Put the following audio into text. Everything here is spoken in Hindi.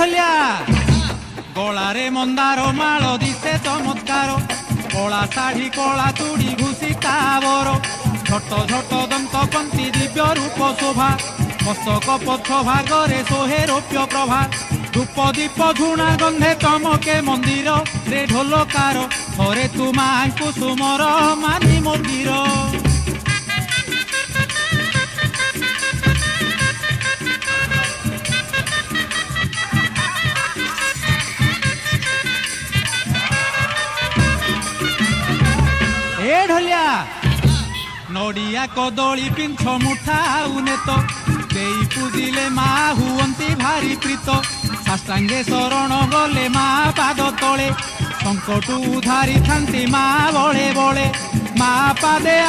ढोलिया गलारे मंदार माल दिसे चमत्कार कला शाढ़ी कला चूड़ी घुषी काबर झट झट दंत पंती दिव्य रूप शोभा मस्तक पक्ष भागरे सोहे रौप्य प्रभा धूप दीप झुणा गंधे चमके मंदिर रे ढोलकार थरे तू मां कुसुमर मानी मंदिर ए ढोलिया नड़िया कदली पिंछ मुठा आउने तो देई पूजिले माँ हुअंती भारी प्रीत साष्टांगे शरण गले माँ पाद तले संकटू उधारी थांती माँ बड़े बड़े माँ पादे